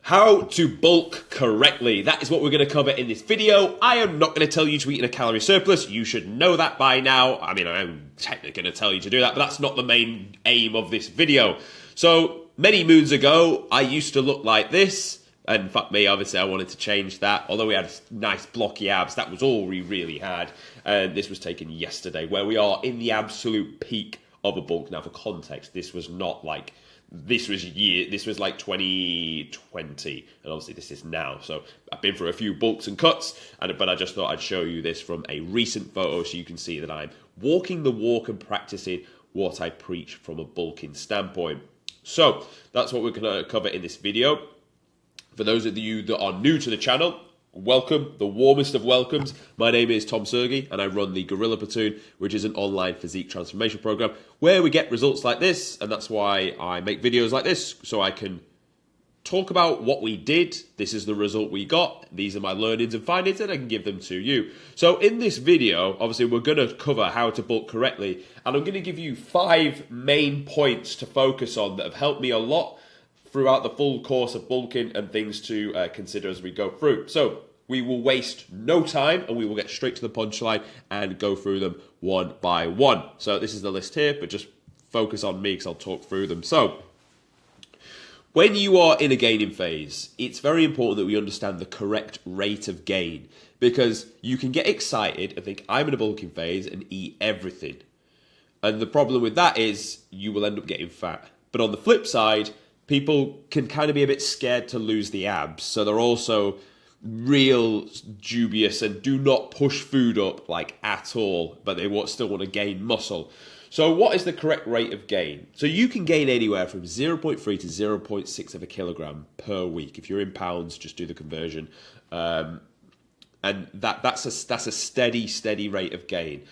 How to bulk correctly. That is what we're going to cover in this video. I am not going to tell you to eat in a calorie surplus. You should know that by now. I mean, I'm technically going to tell you to do that, but that's not the main aim of this video. So, many moons ago, I used to look like this. And fuck me, obviously I wanted to change that. Although we had nice blocky abs, that was all we really had. And this was taken yesterday, where we are in the absolute peak of a bulk. Now, for context, this was not like... This was like 2020, and obviously this is now. So I've been through a few bulks and cuts, but I just thought I'd show you this from a recent photo so you can see that I'm walking the walk and practicing what I preach from a bulking standpoint. So that's what we're going to cover in this video. For those of you that are new to the channel, welcome, the warmest of welcomes. My name is Tom Sergey, and I run the Gorilla Platoon, which is an online physique transformation program where we get results like this, and that's why I make videos like this, so I can talk about what we did. This is the result we got. These are my learnings and findings, and I can give them to you. So in this video, obviously, we're going to cover how to bulk correctly, and I'm going to give you 5 main points to focus on that have helped me a lot throughout the full course of bulking and things to consider as we go through. So we will waste no time and we will get straight to the punchline and go through them one by one. So this is the list here, but just focus on me because I'll talk through them. So when you are in a gaining phase, it's very important that we understand the correct rate of gain, because you can get excited and think, I'm in a bulking phase, and eat everything. And the problem with that is you will end up getting fat. But on the flip side, people can kind of be a bit scared to lose the abs. So they're also real dubious and do not push food up like at all, but they still want to gain muscle. So what is the correct rate of gain? So you can gain anywhere from 0.3 to 0.6 of a kilogram per week. If you're in pounds, just do the conversion. And that's a steady rate of gain.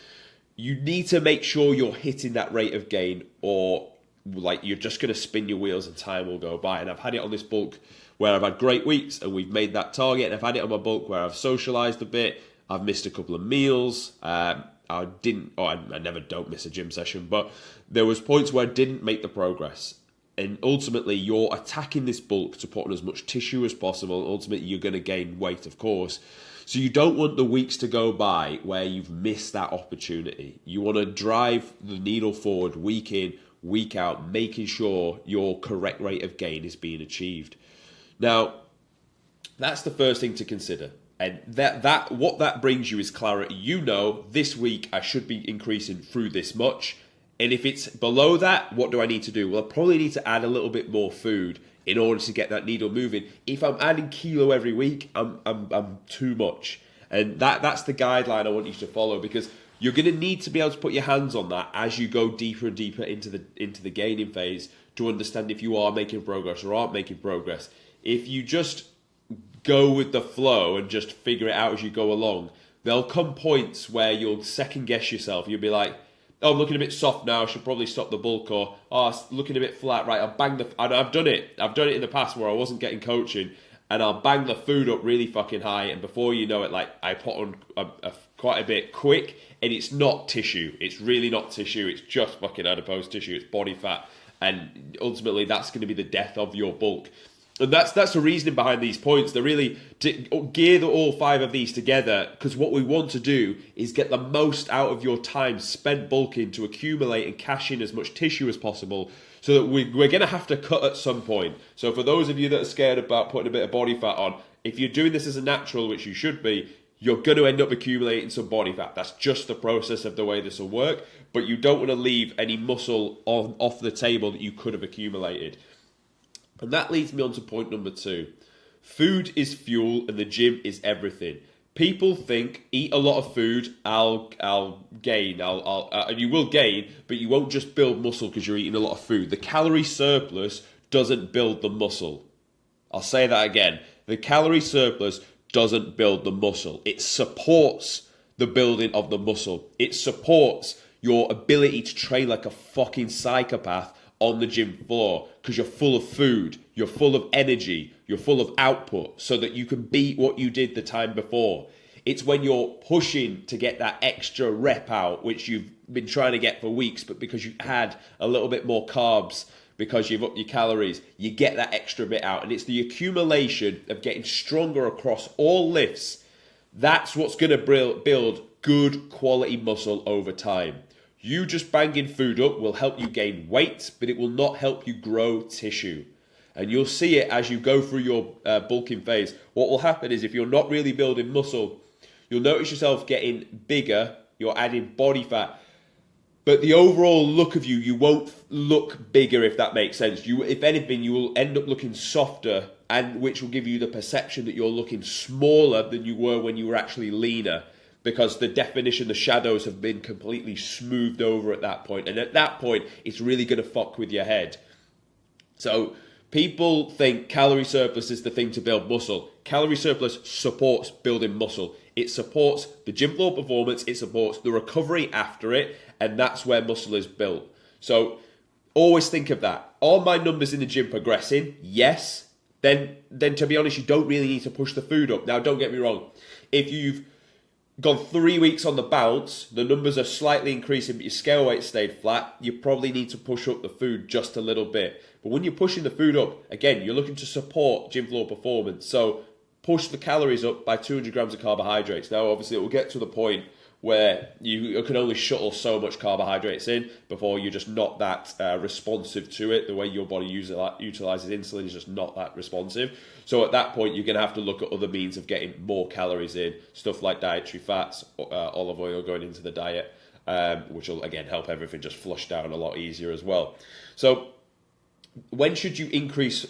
You need to make sure you're hitting that rate of gain, or like you're just going to spin your wheels and time will go by. And I've had it on this bulk where I've had great weeks and we've made that target, and I've had it on my bulk where I've socialized a bit, I've missed a couple of meals, I never don't miss a gym session, but there was points where I didn't make the progress. And ultimately you're attacking this bulk to put on as much tissue as possible. Ultimately you're going to gain weight, of course. So you don't want the weeks to go by where you've missed that opportunity. You want to drive the needle forward week in, week out, making sure your correct rate of gain is being achieved. Now, that's the first thing to consider. And what that brings you is clarity. You know, this week I should be increasing through this much. And if it's below that, what do I need to do? Well, I probably need to add a little bit more food in order to get that needle moving. If I'm adding kilo every week, I'm too much. And that's the guideline I want you to follow, because you're going to need to be able to put your hands on that as you go deeper and deeper into the gaining phase to understand if you are making progress or aren't making progress. If you just go with the flow and just figure it out as you go along, there'll come points where you'll second guess yourself. You'll be like, oh, I'm looking a bit soft now, I should probably stop the bulk, or oh, it's looking a bit flat, right, I'll bang and I've done it in the past where I wasn't getting coaching, and I'll bang the food up really fucking high, and before you know it, like, I put on quite a bit quick, and it's not tissue, it's really not tissue, it's just fucking adipose tissue, it's body fat, and ultimately that's going to be the death of your bulk. And that's the reasoning behind these points. They're really to gear all 5 of these together, because what we want to do is get the most out of your time spent bulking to accumulate and cash in as much tissue as possible, so that we're going to have to cut at some point. So for those of you that are scared about putting a bit of body fat on, if you're doing this as a natural, which you should be, you're going to end up accumulating some body fat. That's just the process of the way this will work. But you don't want to leave any muscle off the table that you could have accumulated. And that leads me on to point number 2. Food is fuel and the gym is everything. People think, eat a lot of food, I'll gain, and you will gain, but you won't just build muscle because you're eating a lot of food. The calorie surplus doesn't build the muscle. I'll say that again. The calorie surplus doesn't build the muscle. It supports the building of the muscle. It supports your ability to train like a fucking psychopath on the gym floor, because you're full of food, you're full of energy, you're full of output, so that you can beat what you did the time before. It's when you're pushing to get that extra rep out, which you've been trying to get for weeks, but because you had a little bit more carbs, because you've upped your calories, you get that extra bit out. And it's the accumulation of getting stronger across all lifts. That's what's going to build good quality muscle over time. You just banging food up will help you gain weight, but it will not help you grow tissue. And you'll see it as you go through your bulking phase. What will happen is if you're not really building muscle, you'll notice yourself getting bigger, you're adding body fat, but the overall look of you won't look bigger, if that makes sense. If anything, you will end up looking softer, and which will give you the perception that you're looking smaller than you were when you were actually leaner, because the definition, the shadows have been completely smoothed over at that point. And at that point, it's really going to fuck with your head. So people think calorie surplus is the thing to build muscle. Calorie surplus supports building muscle. It supports the gym floor performance. It supports the recovery after it. And that's where muscle is built. So always think of that. Are my numbers in the gym progressing? Yes. Then to be honest, you don't really need to push the food up. Now, don't get me wrong. If you've gone 3 weeks on the bounce, the numbers are slightly increasing, but your scale weight stayed flat, you probably need to push up the food just a little bit. But when you're pushing the food up, again, you're looking to support gym floor performance. So push the calories up by 200 grams of carbohydrates. Now, obviously, it will get to the point where you can only shuttle so much carbohydrates in before you're just not that responsive to it. The way your body utilizes insulin is just not that responsive. So at that point, you're going to have to look at other means of getting more calories in, stuff like dietary fats, olive oil going into the diet, which will, again, help everything just flush down a lot easier as well. So when should you increase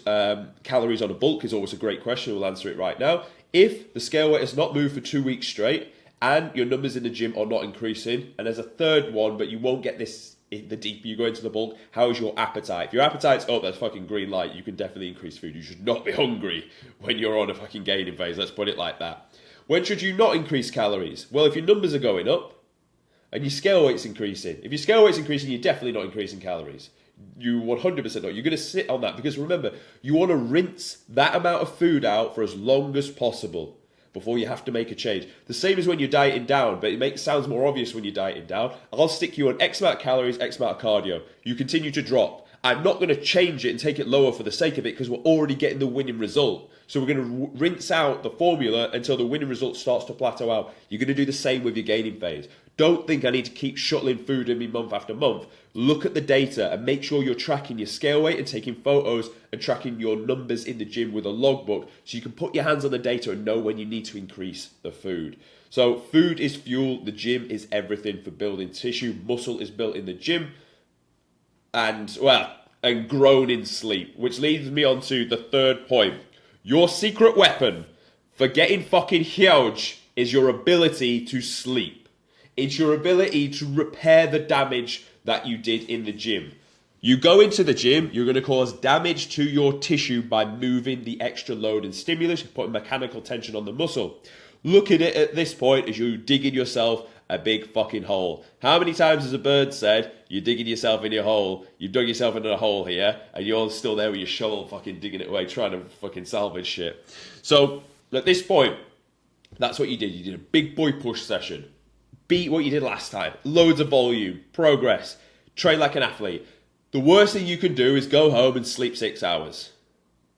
calories on a bulk is always a great question. We'll answer it right now. If the scale weight has not moved for 2 weeks straight, and your numbers in the gym are not increasing, and there's a third one, but you won't get this the deeper you go into the bulk. How is your appetite? If your appetite's up, that's fucking green light. You can definitely increase food. You should not be hungry when you're on a fucking gaining phase. Let's put it like that. When should you not increase calories? Well, if your numbers are going up and your scale weight's increasing. If your scale weight's increasing, you're definitely not increasing calories. You 100% not. You're going to sit on that because remember, you want to rinse that amount of food out for as long as possible before you have to make a change. The same as when you're dieting down, but it sounds more obvious when you're dieting down. I'll stick you on X amount of calories, X amount of cardio. You continue to drop. I'm not going to change it and take it lower for the sake of it because we're already getting the winning result. So we're going to rinse out the formula until the winning result starts to plateau out. You're going to do the same with your gaining phase. Don't think I need to keep shuttling food in me month after month. Look at the data and make sure you're tracking your scale weight and taking photos and tracking your numbers in the gym with a logbook so you can put your hands on the data and know when you need to increase the food. So food is fuel. The gym is everything for building tissue. Muscle is built in the gym and grown in sleep, which leads me on to the third point. Your secret weapon for getting fucking huge is your ability to sleep. It's your ability to repair the damage that you did in the gym. You go into the gym, you're going to cause damage to your tissue by moving the extra load and stimulus, putting mechanical tension on the muscle. Look at it at this point as you digging yourself a big fucking hole. How many times has a bird said, you're digging yourself in your hole, you've dug yourself into a hole here, and you're still there with your shovel fucking digging it away, trying to fucking salvage shit. So, at this point, that's what you did. You did a big boy push session. Beat what you did last time. Loads of volume, progress, train like an athlete. The worst thing you can do is go home and sleep 6 hours.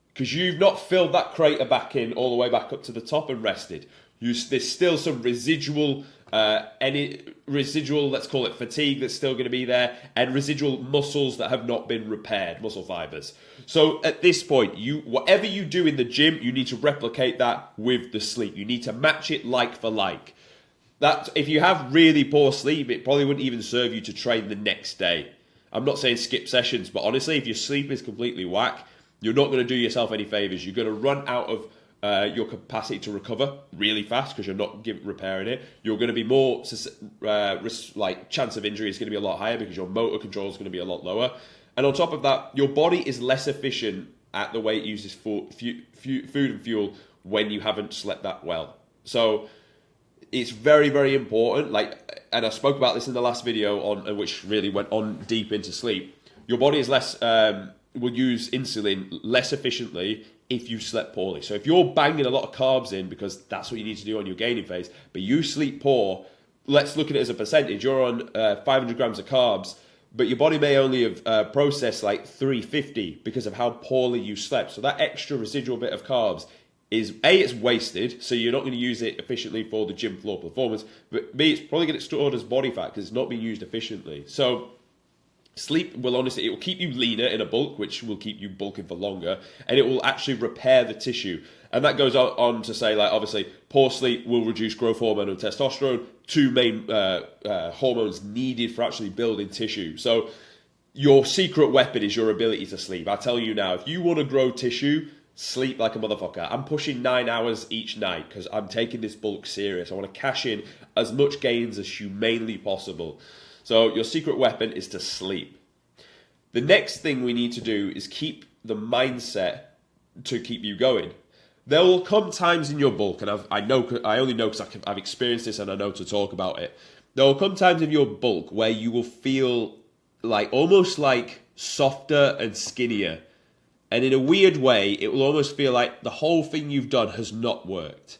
Because you've not filled that crater back in all the way back up to the top and rested. There's still some residual, let's call it fatigue that's still going to be there, and residual muscles that have not been repaired, muscle fibers. So at this point, whatever you do in the gym, you need to replicate that with the sleep. You need to match it like for like. That if you have really poor sleep, it probably wouldn't even serve you to train the next day. I'm not saying skip sessions, but honestly, if your sleep is completely whack, you're not going to do yourself any favors. You're going to run out of your capacity to recover really fast because you're not repairing it. You're going to be more chance of injury is going to be a lot higher because your motor control is going to be a lot lower. And on top of that, your body is less efficient at the way it uses food and fuel when you haven't slept that well. So it's very, very important. And I spoke about this in the last video on which really went on deep into sleep. Your body is will use insulin less efficiently if you slept poorly. So if you're banging a lot of carbs in because that's what you need to do on your gaining phase, but you sleep poor, let's look at it as a percentage. You're on 500 grams of carbs. but your body may only have processed like 350 because of how poorly you slept. So that extra residual bit of carbs is A, it's wasted, so you're not going to use it efficiently for the gym floor performance, but B, it's probably going to get stored as body fat because it's not being used efficiently. So sleep will honestly, it will keep you leaner in a bulk, which will keep you bulking for longer, and it will actually repair the tissue. And that goes on to say, like, obviously, poor sleep will reduce growth hormone and testosterone, two main hormones needed for actually building tissue. So your secret weapon is your ability to sleep. I tell you now, if you want to grow tissue, sleep like a motherfucker. I'm pushing 9 hours each night because I'm taking this bulk serious. I want to cash in as much gains as humanly possible. So your secret weapon is to sleep. The next thing we need to do is keep the mindset to keep you going. There will come times in your bulk, and I only know because I've experienced this and I know to talk about it. There will come times in your bulk where you will feel like almost like softer and skinnier. And in a weird way, it will almost feel like the whole thing you've done has not worked.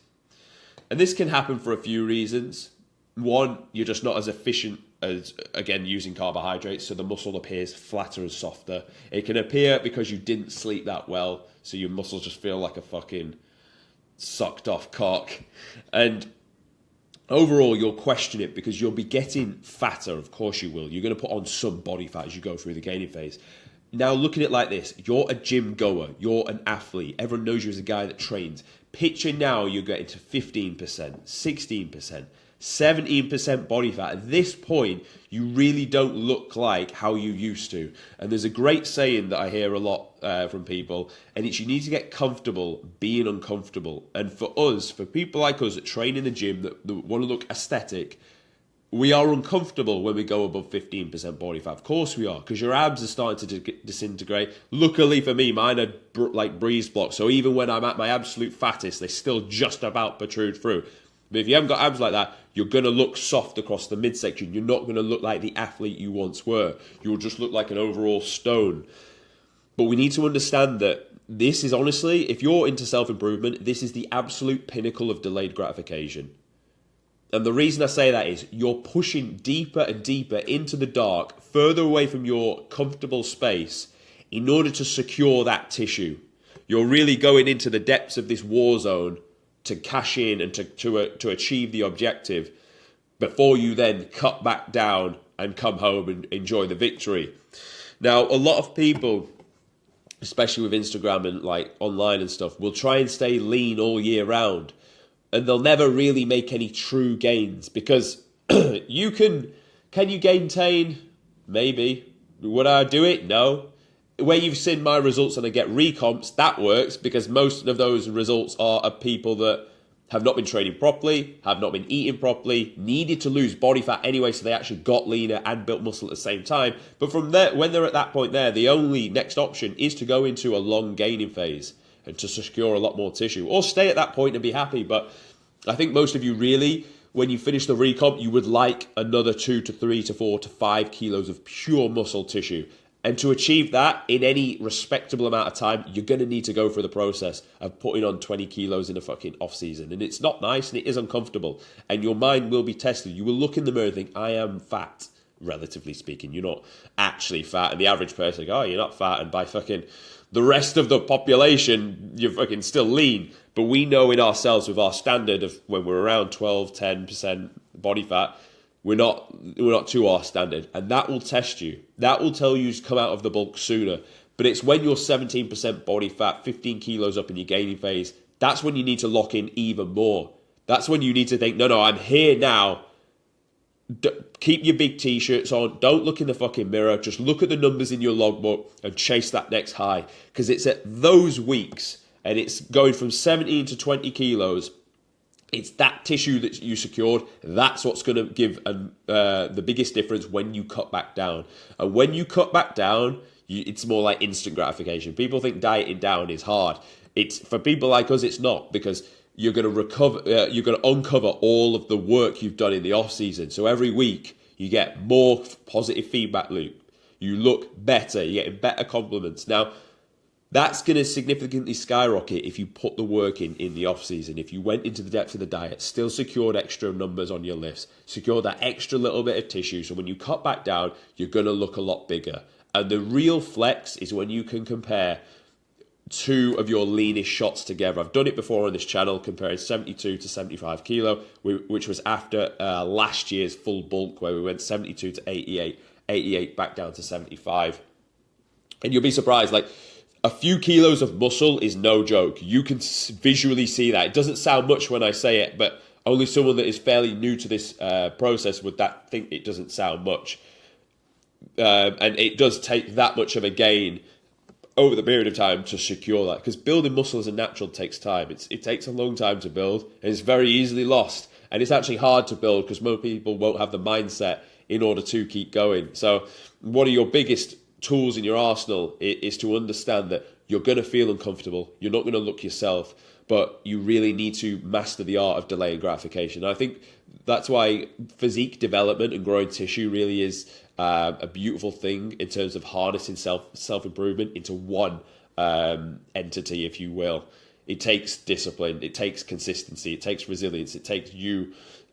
And this can happen for a few reasons. One, you're just not as efficient as, again, using carbohydrates, so the muscle appears flatter and softer. It can appear because you didn't sleep that well, so your muscles just feel like a fucking sucked off cock. And overall, you'll question it because you'll be getting fatter, of course you will. You're going to put on some body fat as you go through the gaining phase. Now, looking at it like this, you're a gym goer, you're an athlete, everyone knows you as a guy that trains. Picture now you're getting to 15%, 16%, 17% body fat. At this point, you really don't look like how you used to. And there's a great saying that I hear a lot from people, and it's you need to get comfortable being uncomfortable. And for us, for people like us that train in the gym, that want to look aesthetic, we are uncomfortable when we go above 15% body fat. Of course we are, because your abs are starting to disintegrate. Luckily for me, mine are like breeze blocks. So even when I'm at my absolute fattest, they still just about protrude through. But if you haven't got abs like that, you're going to look soft across the midsection. You're not going to look like the athlete you once were. You'll just look like an overall stone. But we need to understand that this is honestly, if you're into self-improvement, this is the absolute pinnacle of delayed gratification. And the reason I say that is you're pushing deeper and deeper into the dark, further away from your comfortable space in order to secure that tissue. You're really going into the depths of this war zone to cash in and to achieve the objective before you then cut back down and come home and enjoy the victory. Now, a lot of people, especially with Instagram and like online and stuff, will try and stay lean all year round. And they'll never really make any true gains because can you maintain? Maybe. Would I do it? No. Where you've seen my results and I get recomps, that works because most of those results are of people that have not been training properly, have not been eating properly, needed to lose body fat anyway, so they actually got leaner and built muscle at the same time. But from there, when they're at that point there, the only next option is to go into a long gaining phase and to secure a lot more tissue, or stay at that point and be happy. But I think most of you really, when you finish the recomp, you would like another 2 to 3 to 4 to 5 kilos of pure muscle tissue. And to achieve that in any respectable amount of time, you're going to need to go through the process of putting on 20 kilos in a fucking off season. And it's not nice and it is uncomfortable. And your mind will be tested. You will look in the mirror and think, I am fat, relatively speaking. You're not actually fat. And the average person goes, oh, you're not fat. And by fucking the rest of the population, you're fucking still lean. But we know in ourselves with our standard of when we're around 12, 10% body fat, we're not to our standard. And that will test you. That will tell you to come out of the bulk sooner. But it's when you're 17% body fat, 15 kilos up in your gaining phase, that's when you need to lock in even more. That's when you need to think, no, I'm here now. Keep your big t-shirts on. Don't look in the fucking mirror. Just look at the numbers in your logbook and chase that next high. Because it's at those weeks, and it's going from 17 to 20 kilos. It's that tissue that you secured. That's what's going to give the biggest difference when you cut back down. And when you cut back down, it's more like instant gratification. People think dieting down is hard. It's for people like us, it's not, because you're going to recover. You're going to uncover all of the work you've done in the off season. So every week you get more positive feedback loop. You look better. You're getting better compliments. Now, That's going to significantly skyrocket if you put the work in the off season. If you went into the depths of the diet, still secured extra numbers on your lifts, secured that extra little bit of tissue. So when you cut back down, you're going to look a lot bigger. And the real flex is when you can compare two of your leanest shots together. I've done it before on this channel, comparing 72 to 75 kilo, which was after last year's full bulk, where we went 72 to 88, 88 back down to 75. And you'll be surprised, like, a few kilos of muscle is no joke. You can visually see that. It doesn't sound much when I say it, but only someone that is fairly new to this process would think it doesn't sound much. And it does take that much of a gain over the period of time to secure that. Because building muscle as a natural takes time. It takes a long time to build, and it's very easily lost. And it's actually hard to build because most people won't have the mindset in order to keep going. So one of your biggest tools in your arsenal is to understand that you're going to feel uncomfortable, you're not going to look yourself, but you really need to master the art of delaying gratification. And I think that's why physique development and growing tissue really is a beautiful thing in terms of harnessing self-improvement into one entity, if you will. It takes discipline, it takes consistency, it takes resilience, it takes you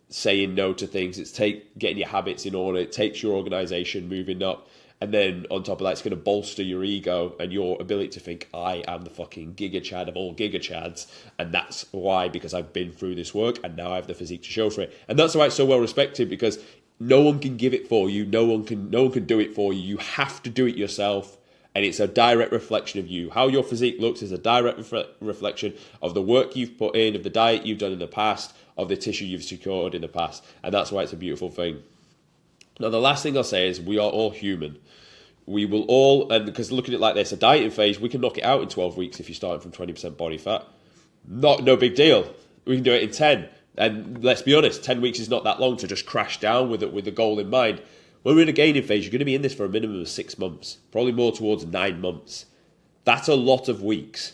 saying no to things, it's getting your habits in order, it takes your organization moving up. And then on top of that, it's going to bolster your ego and your ability to think, I am the fucking Giga Chad of all Giga Chads. And that's why, because I've been through this work and now I have the physique to show for it. And that's why it's so well respected, because no one can give it for you. No one can do it for you. You have to do it yourself. And it's a direct reflection of you. How your physique looks is a direct reflection of the work you've put in, of the diet you've done in the past, of the tissue you've secured in the past. And that's why it's a beautiful thing. Now, the last thing I'll say is we are all human. We will all, and because looking at it like this, a dieting phase, we can knock it out in 12 weeks if you're starting from 20% body fat. No big deal. We can do it in 10. And let's be honest, 10 weeks is not that long to just crash down with the goal in mind. When we're in a gaining phase, you're going to be in this for a minimum of 6 months, probably more towards 9 months. That's a lot of weeks.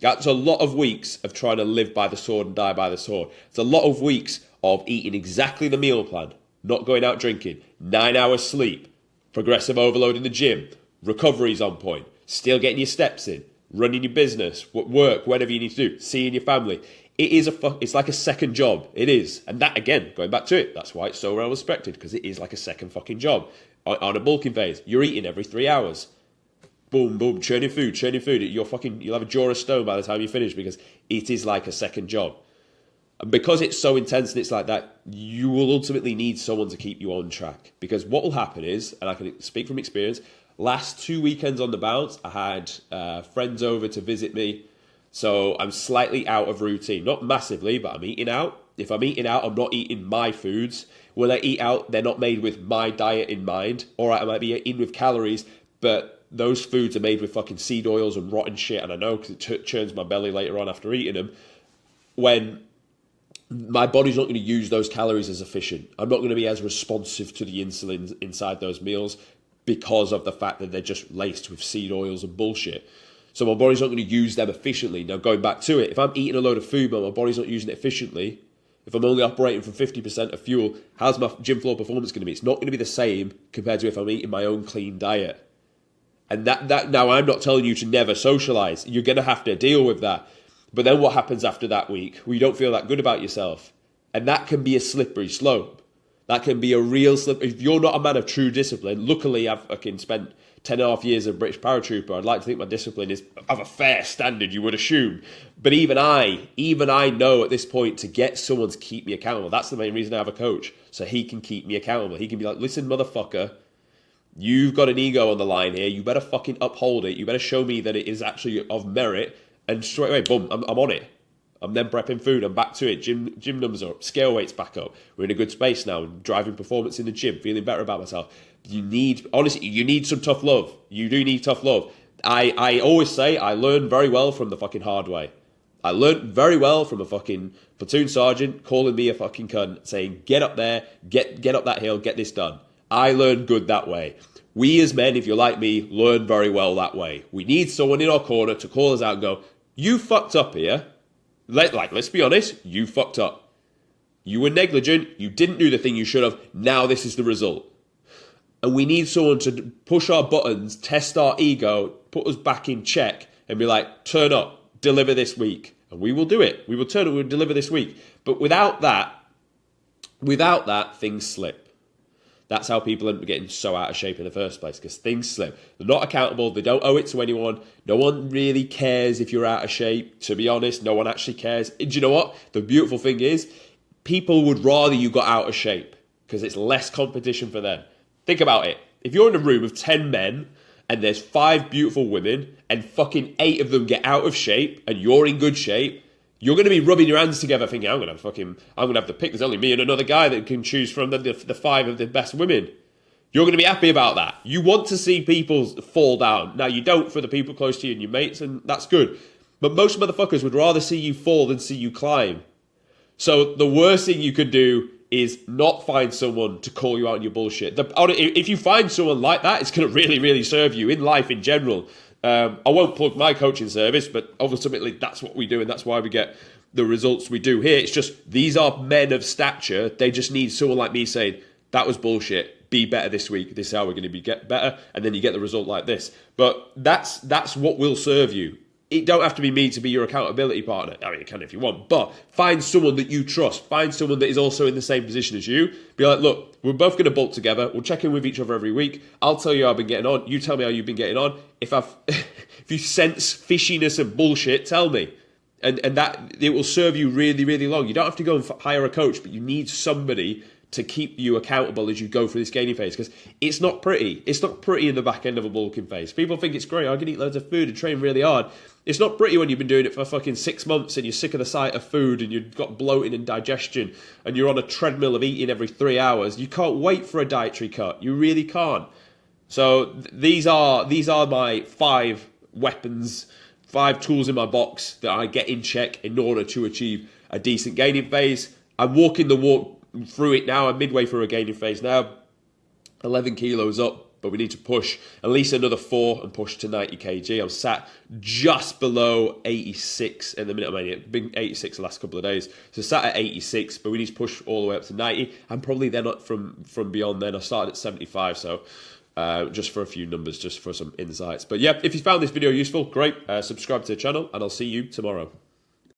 That's a lot of weeks of trying to live by the sword and die by the sword. It's a lot of weeks of eating exactly the meal plan, not going out drinking, 9 hours sleep, progressive overload in the gym, recovery's on point, still getting your steps in, running your business, work, whatever you need to do, seeing your family. It's like a second job. It is. And that, again, going back to it, that's why it's so well respected, because it is like a second fucking job. On a bulking phase, you're eating every 3 hours. Boom, boom, churning food. You'll have a jaw of stone by the time you finish, because it is like a second job. And because it's so intense and it's like that, you will ultimately need someone to keep you on track. Because what will happen is, and I can speak from experience, last 2 weekends on the bounce, I had friends over to visit me. So I'm slightly out of routine. Not massively, but I'm eating out. If I'm eating out, I'm not eating my foods. When I eat out, they're not made with my diet in mind. All right, I might be eating with calories, but those foods are made with fucking seed oils and rotten shit. And I know because it churns my belly later on after eating them. When my body's not going to use those calories as efficient. I'm not going to be as responsive to the insulin inside those meals because of the fact that they're just laced with seed oils and bullshit. So my body's not going to use them efficiently. Now, going back to it, if I'm eating a load of food but my body's not using it efficiently, if I'm only operating from 50% of fuel, how's my gym floor performance going to be? It's not going to be the same compared to if I'm eating my own clean diet. And that now, I'm not telling you to never socialize. You're going to have to deal with that. But then what happens after that week? Where you don't feel that good about yourself. And that can be a slippery slope. That can be a real slip. If you're not a man of true discipline, luckily I've spent 10 and a half years as a British paratrooper. I'd like to think my discipline is of a fair standard, you would assume. But even I know at this point to get someone to keep me accountable. That's the main reason I have a coach. So he can keep me accountable. He can be like, listen, motherfucker, you've got an ego on the line here. You better fucking uphold it. You better show me that it is actually of merit. And straight away, boom, I'm on it. I'm then prepping food. I'm back to it. Gym numbers are up. Scale weight's back up. We're in a good space now. Driving performance in the gym. Feeling better about myself. You need some tough love. You do need tough love. I always say I learned very well from the fucking hard way. I learned very well from a fucking platoon sergeant calling me a fucking cunt, saying, get up there, get up that hill, get this done. I learned good that way. We as men, if you're like me, learn very well that way. We need someone in our corner to call us out and go, you fucked up here. Let's be honest, you fucked up. You were negligent, you didn't do the thing you should have, now this is the result. And we need someone to push our buttons, test our ego, put us back in check, and be like, turn up, deliver this week. And we will do it. We will turn up, we'll deliver this week. But without that, things slip. That's how people end up getting so out of shape in the first place, because things slip. They're not accountable. They don't owe it to anyone. No one really cares if you're out of shape. To be honest, no one actually cares. And do you know what? The beautiful thing is, people would rather you got out of shape because it's less competition for them. Think about it. If you're in a room of 10 men and there's 5 beautiful women and fucking 8 of them get out of shape and you're in good shape, you're going to be rubbing your hands together thinking, I'm going to have to pick. There's only me and another guy that can choose from the 5 of the best women. You're going to be happy about that. You want to see people fall down. Now, you don't for the people close to you and your mates, and that's good. But most motherfuckers would rather see you fall than see you climb. So the worst thing you could do is not find someone to call you out on your bullshit. If you find someone like that, it's going to really, really serve you in life in general. I won't plug my coaching service, but ultimately that's what we do, and that's why we get the results we do here. It's just, these are men of stature. They just need someone like me saying, that was bullshit, be better this week, this is how we're going to get better, and then you get the result like this. But that's what will serve you. It don't have to be me to be your accountability partner. I mean, you can if you want, but find someone that you trust. Find someone that is also in the same position as you. Be like, look, we're both going to bulk together. We'll check in with each other every week. I'll tell you how I've been getting on. You tell me how you've been getting on. If you sense fishiness and bullshit, tell me. And that it will serve you really, really long. You don't have to go and hire a coach, but you need somebody to keep you accountable as you go through this gaining phase, because it's not pretty. It's not pretty in the back end of a bulking phase. People think it's great. I can eat loads of food and train really hard. It's not pretty when you've been doing it for fucking 6 months and you're sick of the sight of food and you've got bloating and digestion and you're on a treadmill of eating every 3 hours. You can't wait for a dietary cut. You really can't. So these are my 5 weapons, 5 tools in my box that I get in check in order to achieve a decent gaining phase. I'm walking the walk through it now. I'm midway through a gaining phase now. 11 kilos up, but we need to push at least another 4 and push to 90 kg. I'm sat just below 86 at the minute. I've been 86 the last couple of days. So sat at 86, but we need to push all the way up to 90. And probably then up from beyond then. I started at 75, so just for a few numbers, just for some insights. But yeah, if you found this video useful, great. Subscribe to the channel, and I'll see you tomorrow.